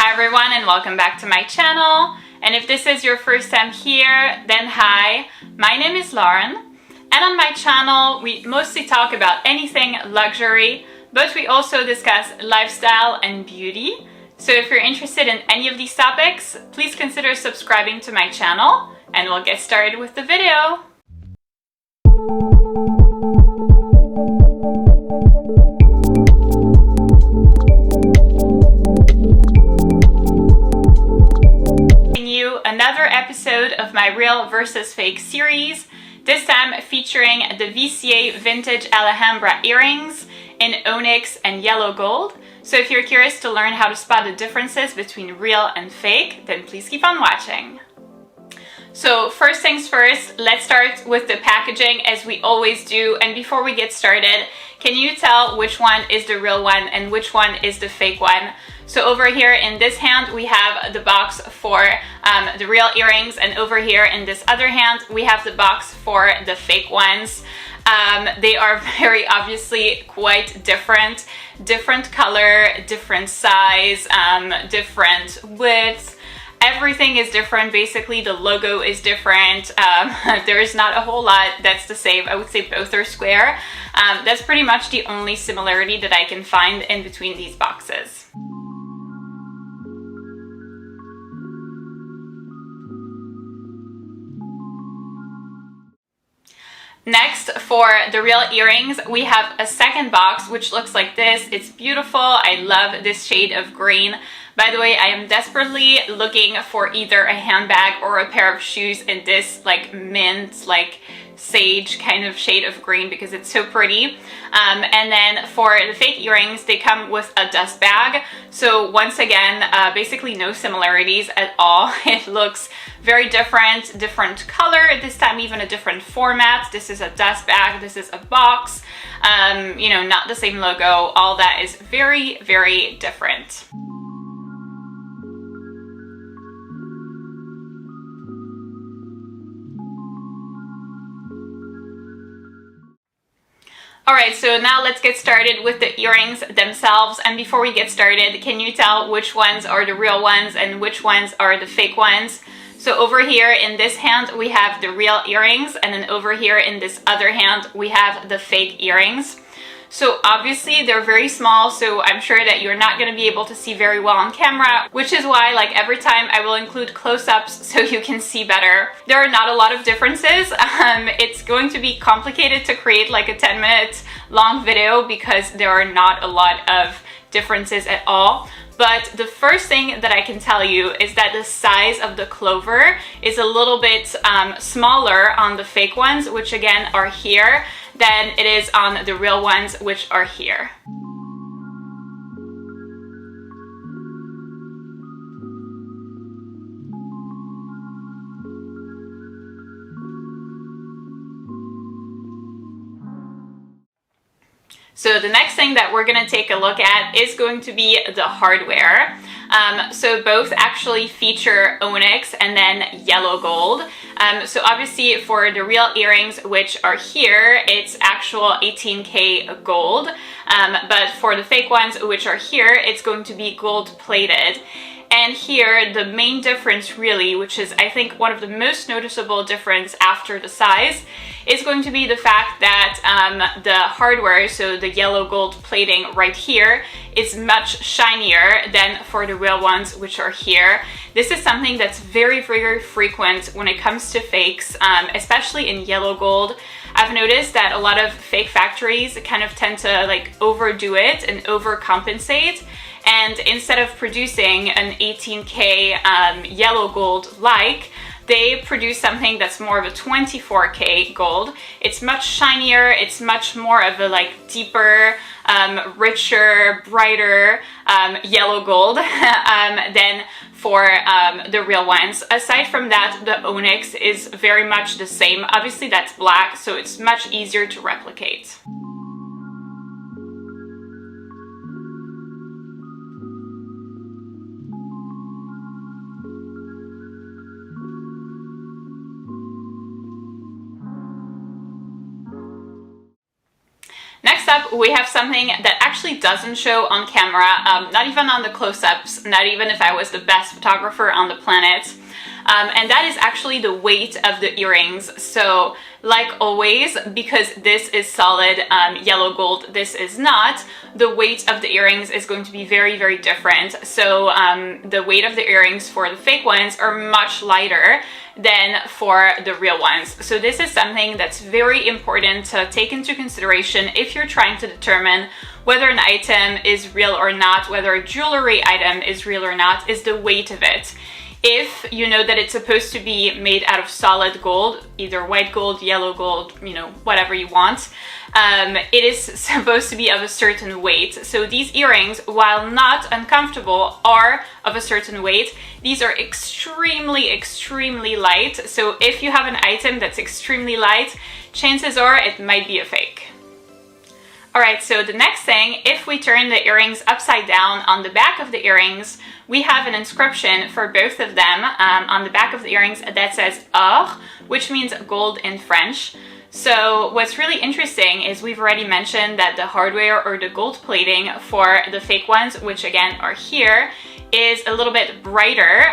Hi everyone and welcome back to my channel. And if this is your first time here, then hi, my name is Lauren. And on my channel, we mostly talk about anything luxury, but we also discuss lifestyle and beauty. So if you're interested in any of these topics, please consider subscribing to my channel and we'll get started with the video. Another episode of my real versus fake series, this time featuring the VCA Vintage Alhambra Earrings in onyx and yellow gold. So if you're curious to learn how to spot the differences between real and fake, then please keep on watching. So first things first, let's start with the packaging as we always do. And before we get started, can you tell which one is the real one and which one is the fake one? So over here in this hand, we have the box for the real earrings, and over here in this other hand, we have the box for the fake ones. They are very obviously quite different. Different color, different size, different width. Everything is different. Basically, the logo is different. There is not a whole lot that's the same. I would say both are square. That's pretty much the only similarity that I can find in between these boxes. Next, for the real earrings, we have a second box which looks like this. It's beautiful. I love this shade of green. By the way, I am desperately looking for either a handbag or a pair of shoes in this like mint, like sage kind of shade of green because it's so pretty. And then for the fake earrings, they come with a dust bag. So once again, basically no similarities at all. It looks very different, different color, this time even a different format. This is a dust bag, this is a box, you know, not the same logo. All that is very, very different. Alright, so now let's get started with the earrings themselves. And before we get started, can you tell which ones are the real ones and which ones are the fake ones? So over here in this hand, we have the real earrings, and then over here in this other hand, we have the fake earrings. So obviously they're very small, so I'm sure that you're not going to be able to see very well on camera, which is why like every time I will include close-ups so you can see better. There are not a lot of differences. It's going to be complicated to create like a 10-minute long video because there are not a lot of differences at all. But the first thing that I can tell you is that the size of the clover is a little bit smaller on the fake ones, which again are here, than it is on the real ones, which are here. So the next thing that we're going to take a look at is going to be the hardware. So both actually feature onyx and then yellow gold. So obviously for the real earrings, which are here, it's actual 18K gold. But for the fake ones, which are here, it's going to be gold plated. And here, the main difference really, which is I think one of the most noticeable difference after the size, is going to be the fact that the hardware, so the yellow gold plating right here, is much shinier than for the real ones, which are here. This is something that's very, very frequent when it comes to fakes, especially in yellow gold. I've noticed that a lot of fake factories kind of tend to like overdo it and overcompensate. And instead of producing an 18K yellow gold like, they produce something that's more of a 24K gold. It's much shinier, it's much more of a like deeper, richer, brighter yellow gold than for the real ones. Aside from that, the onyx is very much the same. Obviously that's black, so it's much easier to replicate. Next up, we have something that actually doesn't show on camera, not even on the close-ups, not even if I was the best photographer on the planet. And that is actually the weight of the earrings. So like always, because this is solid yellow gold, this is not, the weight of the earrings is going to be very, very different. So the weight of the earrings for the fake ones are much lighter than for the real ones. So this is something that's very important to take into consideration if you're trying to determine whether an item is real or not, whether a jewelry item is real or not, is the weight of it. If you know that it's supposed to be made out of solid gold, either white gold, yellow gold, you know, whatever you want, it is supposed to be of a certain weight. So these earrings, while not uncomfortable, are of a certain weight. These are extremely, extremely light. So if you have an item that's extremely light, chances are it might be a fake. Alright, so the next thing, if we turn the earrings upside down, on the back of the earrings, we have an inscription for both of them on the back of the earrings that says or, which means gold in French. So what's really interesting is we've already mentioned that the hardware or the gold plating for the fake ones, which again are here, is a little bit brighter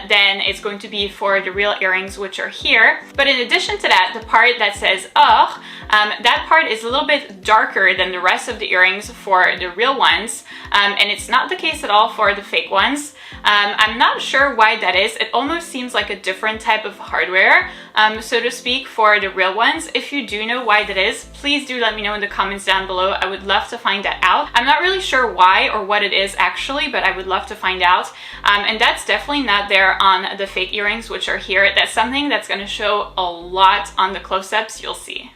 than it's going to be for the real earrings, which are here. But in addition to that, the part that says or, that part is a little bit darker than the rest of the earrings for the real ones, and it's not the case at all for the fake ones. I'm not sure why that is. It almost seems like a different type of hardware, so to speak, for the real ones. If you do know why that is, please do let me know in the comments down below. I would love to find that out. I'm not really sure why or what it is actually, but I would love to find out. And that's definitely not there on the fake earrings, which are here. That's something that's going to show a lot on the close-ups, you'll see.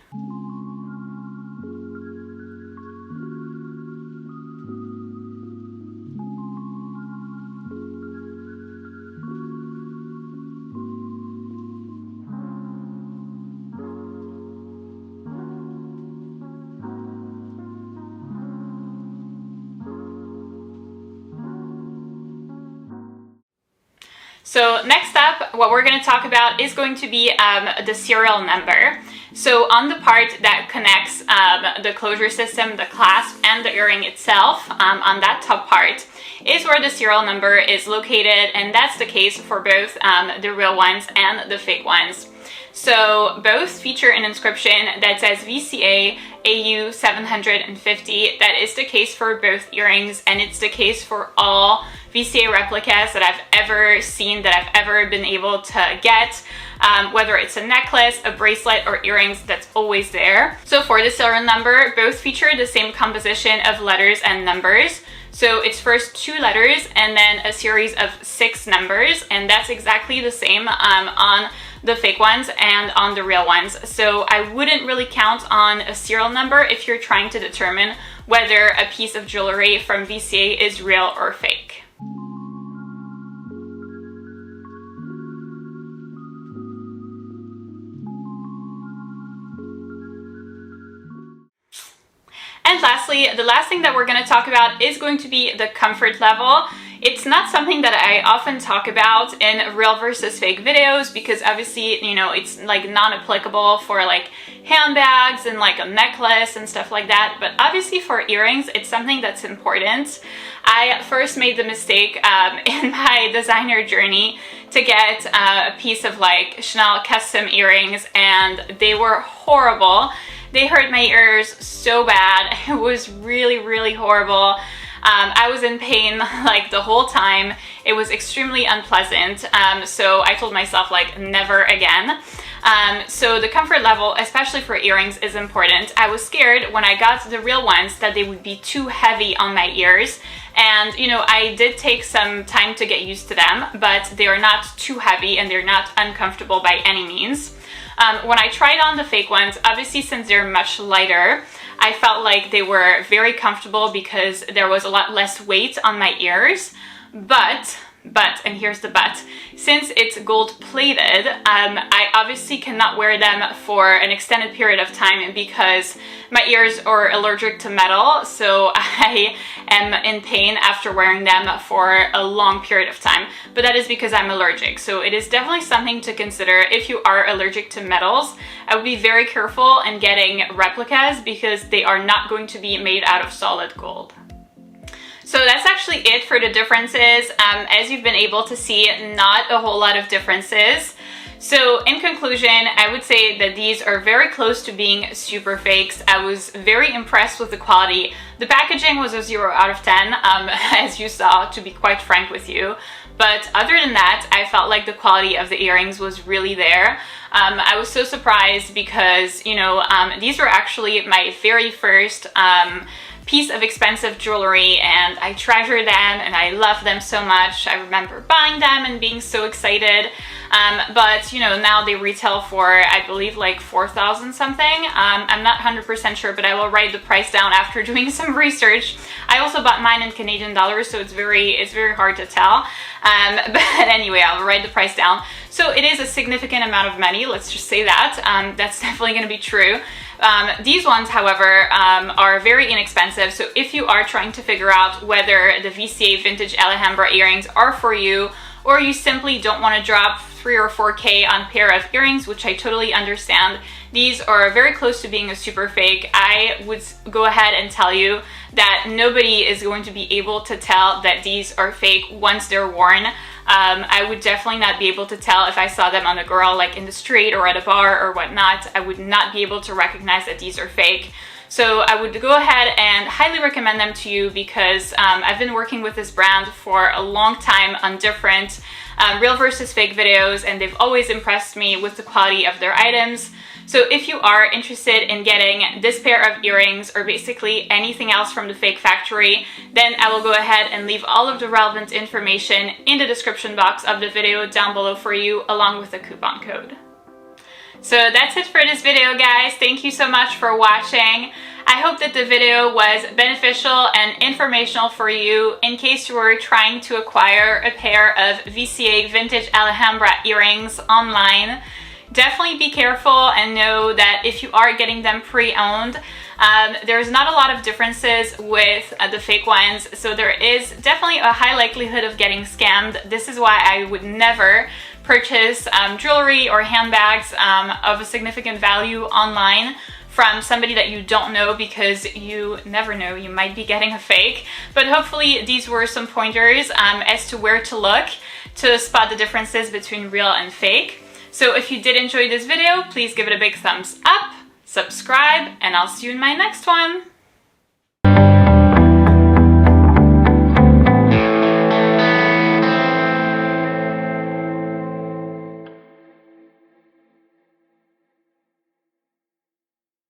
So next up, what we're going to talk about is going to be the serial number. So on the part that connects the closure system, the clasp, and the earring itself, on that top part, is where the serial number is located, and that's the case for both the real ones and the fake ones. So both feature an inscription that says VCA AU 750. That is the case for both earrings, and it's the case for all VCA replicas that I've ever seen, that I've ever been able to get. Whether it's a necklace, a bracelet, or earrings, that's always there. So for the serial number, both feature the same composition of letters and numbers. So it's first 2 letters and then a series of 6 numbers, and that's exactly the same on the fake ones and on the real ones. So I wouldn't really count on a serial number if you're trying to determine whether a piece of jewelry from VCA is real or fake. And lastly, the last thing that we're going to talk about is going to be the comfort level. It's not something that I often talk about in real versus fake videos because obviously, you know, it's like non-applicable for like handbags and like a necklace and stuff like that. But obviously for earrings, it's something that's important. I first made the mistake in my designer journey to get a piece of like Chanel custom earrings, and they were horrible. They hurt my ears so bad. It was really, really horrible. I was in pain like the whole time. It was extremely unpleasant. So I told myself like never again. So the comfort level, especially for earrings, is important. I was scared when I got the real ones that they would be too heavy on my ears. And, you know, I did take some time to get used to them, but they are not too heavy and they're not uncomfortable by any means. When I tried on the fake ones, obviously since they're much lighter, I felt like they were very comfortable because there was a lot less weight on my ears. But But, and here's the but, since it's gold plated, I obviously cannot wear them for an extended period of time because my ears are allergic to metal, so I am in pain after wearing them for a long period of time. But that is because I'm allergic, so it is definitely something to consider if you are allergic to metals. I would be very careful in getting replicas because they are not going to be made out of solid gold. So that's actually it for the differences. As you've been able to see, not a whole lot of differences. So in conclusion, I would say that these are very close to being super fakes. I was very impressed with the quality. The packaging was a 0 out of 10, as you saw, to be quite frank with you. But other than that, I felt like the quality of the earrings was really there. I was so surprised because, you know, these were actually my very first piece of expensive jewelry, and I treasure them and I love them so much. I remember buying them and being so excited. But you know, now they retail for, I believe, like 4,000 something. I'm not 100% sure, but I will write the price down after doing some research. I also bought mine in Canadian dollars, so it's very hard to tell. But anyway, I'll write the price down. So it is a significant amount of money, let's just say that. That's definitely going to be true. These ones, however, are very inexpensive, so if you are trying to figure out whether the VCA Vintage Alhambra earrings are for you, or you simply don't want to drop 3 or 4K on a pair of earrings, which I totally understand, these are very close to being a super fake. I would go ahead and tell you that nobody is going to be able to tell that these are fake once they're worn. I would definitely not be able to tell if I saw them on a girl like in the street or at a bar or whatnot. I would not be able to recognize that these are fake. So I would go ahead and highly recommend them to you because I've been working with this brand for a long time on different real versus fake videos, and they've always impressed me with the quality of their items. So if you are interested in getting this pair of earrings or basically anything else from the Fake Factory, then I will go ahead and leave all of the relevant information in the description box of the video down below for you, along with the coupon code. So that's it for this video, guys. Thank you so much for watching. I hope that the video was beneficial and informational for you in case you were trying to acquire a pair of VCA Vintage Alhambra earrings online. Definitely be careful and know that if you are getting them pre-owned, there's not a lot of differences with the fake ones, so there is definitely a high likelihood of getting scammed. This is why I would never purchase jewelry or handbags of a significant value online from somebody that you don't know, because you never know, you might be getting a fake. But hopefully these were some pointers as to where to look to spot the differences between real and fake. So if you did enjoy this video, please give it a big thumbs up, subscribe, and I'll see you in my next one.